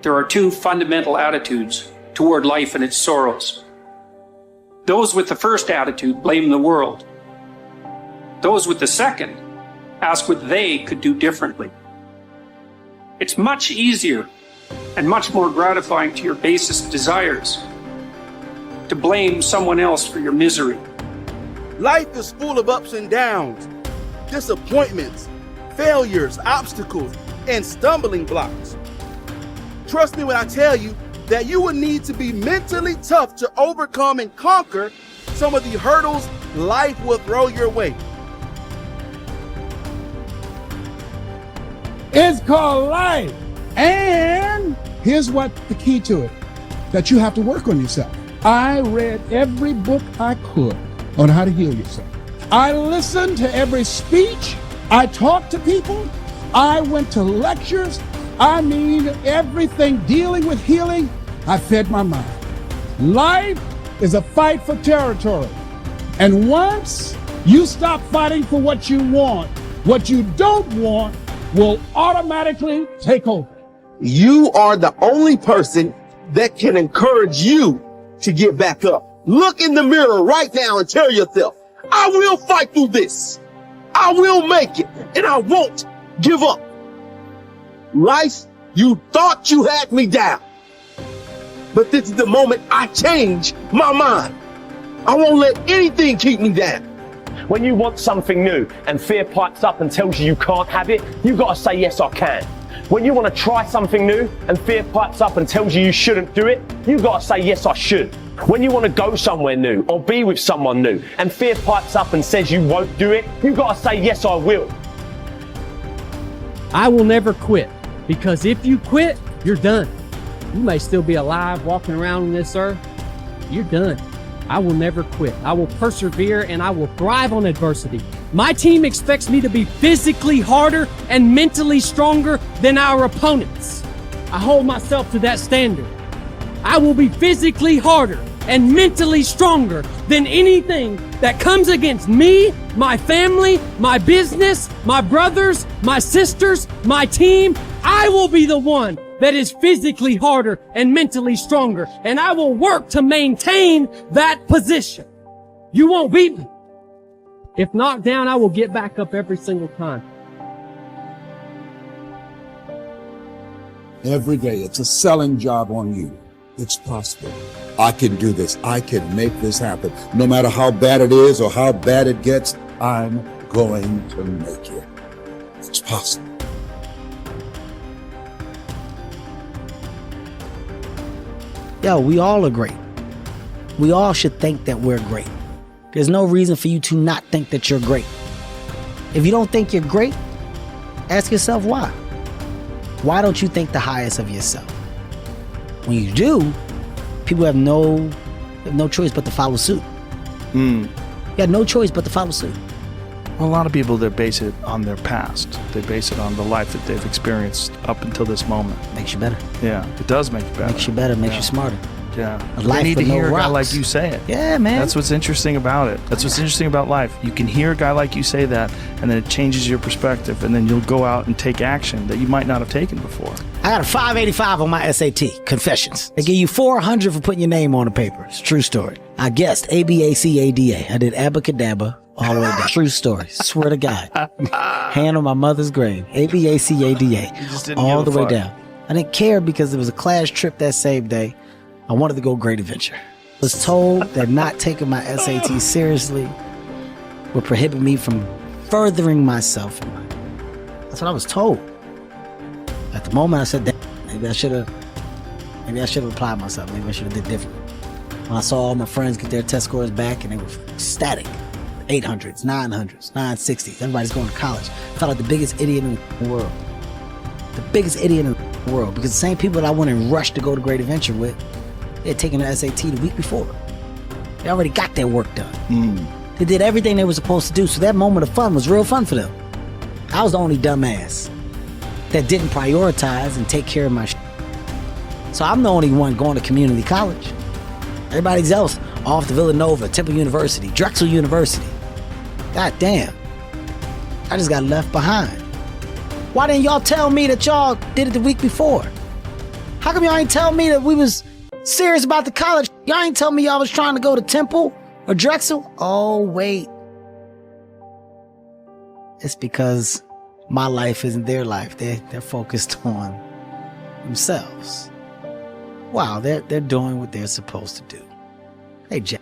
there are two fundamental attitudes toward life and its sorrows. Those with the first attitude blame the world. Those with the second ask what they could do differently. It's much easier and much more gratifying to your basest desires to blame someone else for your misery. Life is full of ups and downs, disappointments, failures, obstacles, and stumbling blocks. Trust me when I tell you that you will need to be mentally tough to overcome and conquer some of the hurdles life will throw your way. It's called life. And here's what the key to it, that you have to work on yourself. I read every book I could on how to heal yourself. I listened to every speech. I talked to people. I went to lectures. I mean, everything dealing with healing, I fed my mind. Life is a fight for territory. And once you stop fighting for what you want, what you don't want will automatically take over. You are the only person that can encourage you to get back up. Look in the mirror right now and tell yourself, I will fight through this. I will make it, and I won't give up. Life, you thought you had me down. But this is the moment I change my mind. I won't let anything keep me down. When you want something new and fear pipes up and tells you can't have it, you gotta say, yes, I can. When you want to try something new and fear pipes up and tells you shouldn't do it, you gotta say, yes, I should. When you want to go somewhere new or be with someone new and fear pipes up and says you won't do it, you gotta say, yes, I will. I will never quit, because if you quit, you're done. You may still be alive walking around on this earth. You're done. I will never quit. I will persevere and I will thrive on adversity. My team expects me to be physically harder and mentally stronger than our opponents. I hold myself to that standard. I will be physically harder and mentally stronger than anything that comes against me, my family, my business, my brothers, my sisters, my team. I will be the one that is physically harder and mentally stronger, and I will work to maintain that position. You won't beat me. If knocked down, I will get back up every single time. Every day, it's a selling job on you. It's possible. I can do this. I can make this happen. No matter how bad it is or how bad it gets, I'm going to make it. It's possible. Yo, we all are great. We all should think that we're great. There's no reason for you to not think that you're great. If you don't think you're great, ask yourself why. Why don't you think the highest of yourself? When you do, people have no choice but to follow suit. You have no choice but to follow suit. Well, a lot of people, they base it on their past. They base it on the life that they've experienced up until this moment. Makes you better. Yeah, it does make you better. Makes you better, makes you smarter. Yeah. A life They need to with no hear a guy rocks. like you say it. Yeah, man. That's what's interesting about it. That's what's interesting about life. You can hear a guy like you say that, and then it changes your perspective, and then you'll go out and take action that you might not have taken before. I got a 585 on my SAT, Confessions. They give you 400 for putting your name on the paper. It's a true story. I guessed ABACADA. I did abacadabra all the way down. True story. Swear to God. Hand on my mother's grave. ABACADA. All the way down. I didn't care because it was a class trip that same day. I wanted to go Great Adventure. Was told that not taking my SAT seriously would prohibit me from furthering myself. That's what I was told. At the moment, I said, maybe I should have applied myself. Maybe I should have did differently. When I saw all my friends get their test scores back and they were ecstatic. 800s, 900s, 960s. Everybody's going to college. I felt like the biggest idiot in the world. The biggest idiot in the world. Because the same people that I went and rushed to go to Great Adventure with, they had taken the SAT the week before. They already got their work done. They did everything they were supposed to do. So that moment of fun was real fun for them. I was the only dumbass that didn't prioritize and take care of my shit. So I'm the only one going to community college. Everybody else off to Villanova, Temple University, Drexel University. God damn. I just got left behind. Why didn't y'all tell me that y'all did it the week before? How come y'all ain't tell me that we was serious about the college? Y'all ain't tell me y'all was trying to go to Temple or Drexel? Oh, wait. It's because my life isn't their life. They're focused on themselves. Wow, they're doing what they're supposed to do. Hey, Jack.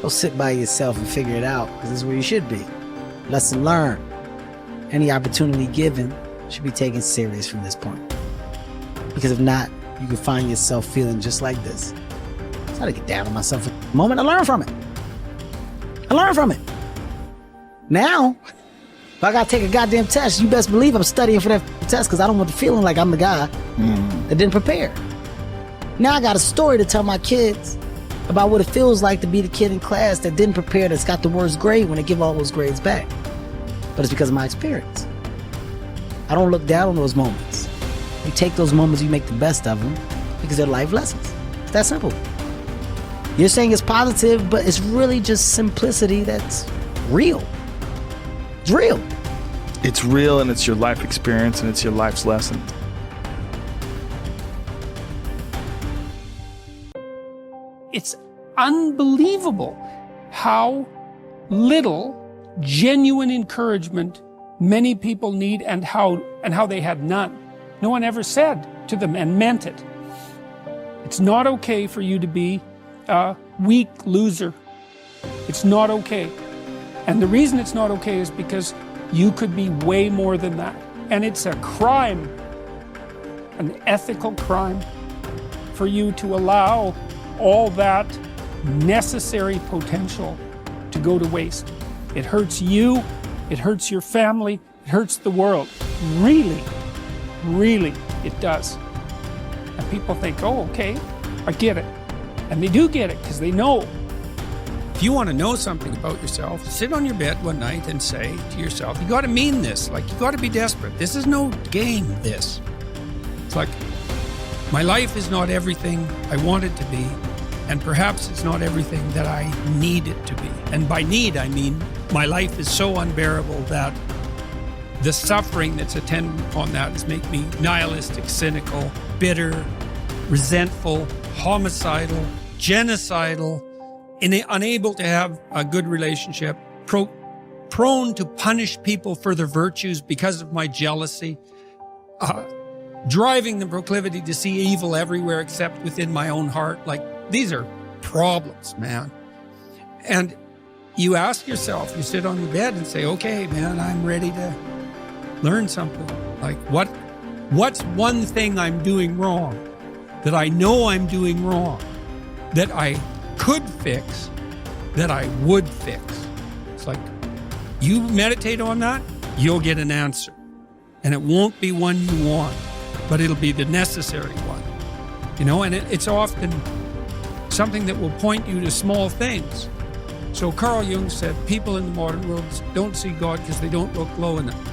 Go sit by yourself and figure it out, because this is where you should be. Lesson learned. Any opportunity given should be taken serious from this point. Because if not, you can find yourself feeling just like this. I try to get down on myself at the moment. I learn from it. Now, if I gotta take a goddamn test, you best believe I'm studying for that test, because I don't want the feeling like I'm the guy that didn't prepare. Now I got a story to tell my kids about what it feels like to be the kid in class that didn't prepare, that's got the worst grade when they give all those grades back. But it's because of my experience. I don't look down on those moments. You take those moments, you make the best of them, because they're life lessons. It's that simple. You're saying it's positive, but it's really just simplicity that's real. It's real. It's real, and it's your life experience, and it's your life's lesson. It's unbelievable how little genuine encouragement many people need, and how they had none. No one ever said to them and meant it. It's not okay for you to be a weak loser. It's not okay. And the reason it's not okay is because you could be way more than that. And it's a crime, an ethical crime, for you to allow all that necessary potential to go to waste. It hurts you, it hurts your family, it hurts the world. Really, really, it does. And people think, oh, okay, I get it. And they do get it, because they know. If you want to know something about yourself, sit on your bed one night and say to yourself, you got to mean this, like you got to be desperate. This is no game, this. It's like, my life is not everything I want it to be, and perhaps it's not everything that I need it to be. And by need, I mean my life is so unbearable that the suffering that's attendant upon that is make me nihilistic, cynical, bitter, resentful, homicidal, genocidal, unable to have a good relationship, prone to punish people for their virtues because of my jealousy, driving the proclivity to see evil everywhere except within my own heart. Like, these are problems, man. And you ask yourself, you sit on your bed and say, okay, man, I'm ready to learn something. Like, what's one thing I'm doing wrong that I know I'm doing wrong, that I could fix, that I would fix? It's like, you meditate on that, you'll get an answer. And it won't be one you want, but it'll be the necessary one. You know, and it's often something that will point you to small things. So Carl Jung said, people in the modern world don't see God because they don't look low enough.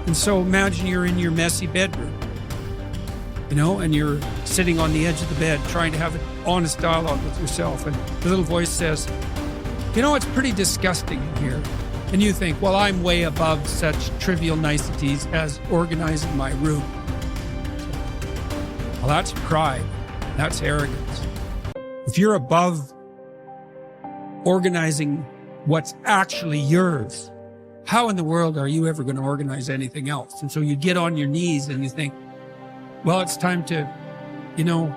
And so imagine you're in your messy bedroom, you know, and you're sitting on the edge of the bed trying to have an honest dialogue with yourself. And the little voice says, you know, it's pretty disgusting in here. And you think, well, I'm way above such trivial niceties as organizing my room. Well, that's pride. That's arrogance. If you're above organizing what's actually yours, how in the world are you ever going to organize anything else? And so you get on your knees and you think, well, it's time to, you know,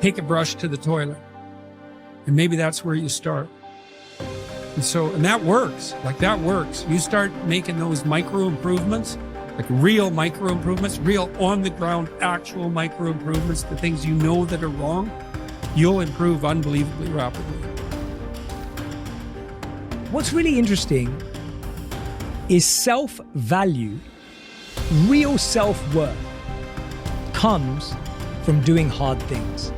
take a brush to the toilet. And maybe that's where you start. And that works. Like, that works. You start making those micro improvements, like real micro improvements, real on the ground, actual micro improvements, the things you know that are wrong, you'll improve unbelievably rapidly. What's really interesting is self-value, real self-worth, comes from doing hard things.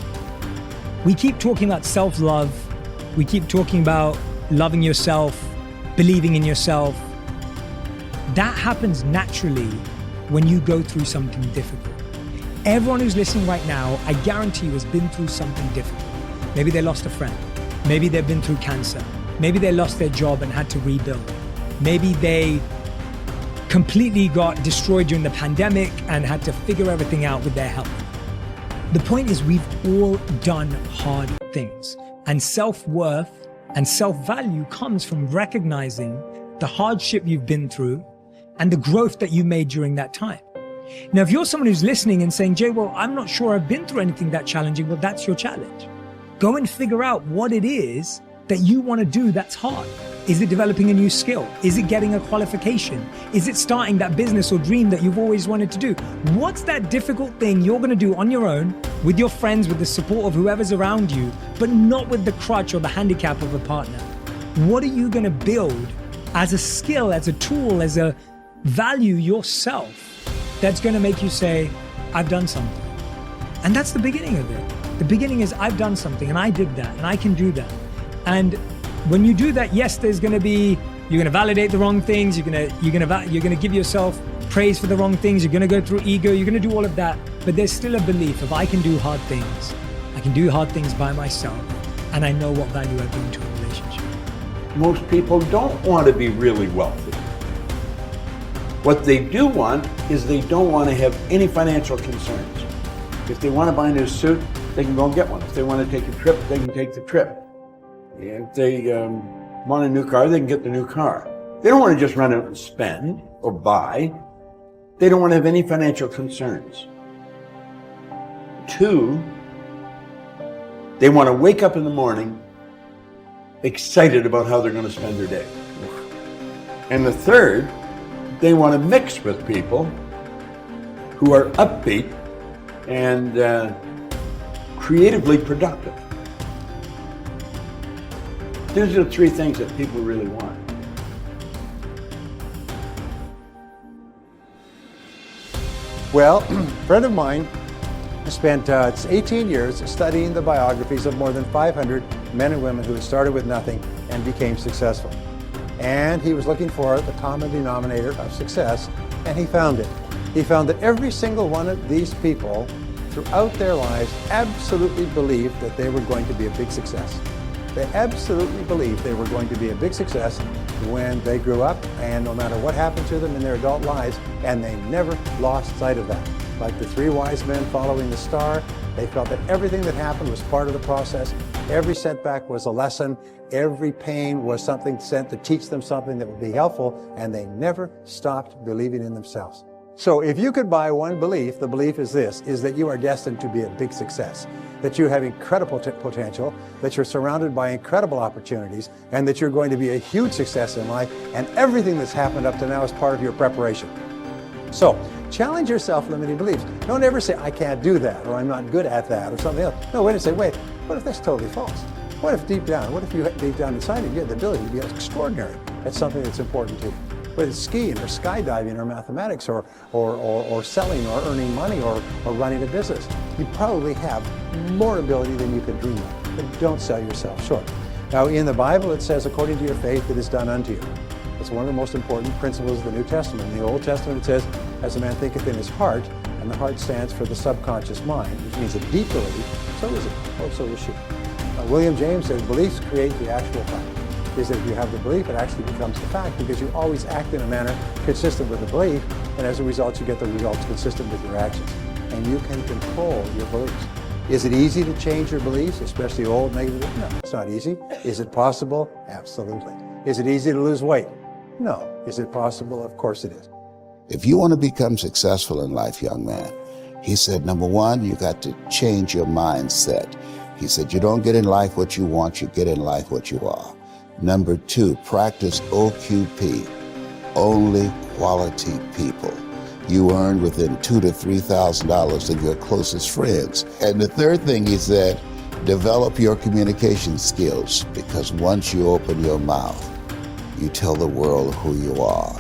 We keep talking about self-love. We keep talking about loving yourself, believing in yourself. That happens naturally when you go through something difficult. Everyone who's listening right now, I guarantee you, has been through something difficult. Maybe they lost a friend. Maybe they've been through cancer. Maybe they lost their job and had to rebuild. Maybe they completely got destroyed during the pandemic and had to figure everything out with their health. The point is, we've all done hard things, and self-worth and self-value comes from recognizing the hardship you've been through and the growth that you made during that time. Now, if you're someone who's listening and saying, Jay, well, I'm not sure I've been through anything that challenging, well, that's your challenge. Go and figure out what it is that you want to do that's hard. Is it developing a new skill? Is it getting a qualification? Is it starting that business or dream that you've always wanted to do? What's that difficult thing you're going to do on your own, with your friends, with the support of whoever's around you, but not with the crutch or the handicap of a partner? What are you going to build as a skill, as a tool, as a value yourself that's going to make you say, I've done something? And that's the beginning of it. The beginning is, I've done something and I did that and I can do that. And when you do that, yes, there's going to be, you're going to validate the wrong things. You're going to give yourself praise for the wrong things. You're going to go through ego. You're going to do all of that. But there's still a belief of, I can do hard things. I can do hard things by myself. And I know what value I bring to a relationship. Most people don't want to be really wealthy. What they do want is they don't want to have any financial concerns. If they want to buy a new suit, they can go and get one. If they want to take a trip, they can take the trip. If they want a new car, they can get the new car. They don't want to just run out and spend or buy. They don't want to have any financial concerns. 2, they want to wake up in the morning excited about how they're going to spend their day. And the 3rd, they want to mix with people who are upbeat and creatively productive. These are the 3 things that people really want. Well, a friend of mine spent 18 years studying the biographies of more than 500 men and women who had started with nothing and became successful. And he was looking for the common denominator of success, and he found it. He found that every single one of these people throughout their lives absolutely believed that they were going to be a big success. They absolutely believed they were going to be a big success when they grew up, and no matter what happened to them in their adult lives, and they never lost sight of that. Like the 3 wise men following the star, they felt that everything that happened was part of the process. Every setback was a lesson. Every pain was something sent to teach them something that would be helpful, and they never stopped believing in themselves. So if you could buy one belief, the belief is this, is that you are destined to be a big success, that you have incredible potential, that you're surrounded by incredible opportunities, and that you're going to be a huge success in life, and everything that's happened up to now is part of your preparation. So challenge your self-limiting beliefs. Don't ever say, I can't do that, or I'm not good at that, or something else. No, wait and say, wait, what if that's totally false? What if deep down inside you have the ability to be extraordinary at something that's important to you? Whether it's skiing or skydiving or mathematics or selling or earning money or running a business. You probably have more ability than you could dream of, but don't sell yourself short. Now in the Bible it says, according to your faith it is done unto you. It's one of the most important principles of the New Testament. In the Old Testament it says, as a man thinketh in his heart, and the heart stands for the subconscious mind, which means a deep belief, so is it, or so is she. William James says, beliefs create the actual fact. Is that if you have the belief, it actually becomes the fact, because you always act in a manner consistent with the belief, and as a result, you get the results consistent with your actions. And you can control your beliefs. Is it easy to change your beliefs, especially old negative? No, it's not easy. Is it possible? Absolutely. Is it easy to lose weight? No. Is it possible? Of course it is. If you want to become successful in life, young man, he said, number 1, you got to change your mindset. He said, you don't get in life what you want, you get in life what you are. Number 2, practice OQP, only quality people. You earn within $2,000 to $3,000 of your closest friends. And the 3rd thing he said, develop your communication skills, because once you open your mouth, you tell the world who you are.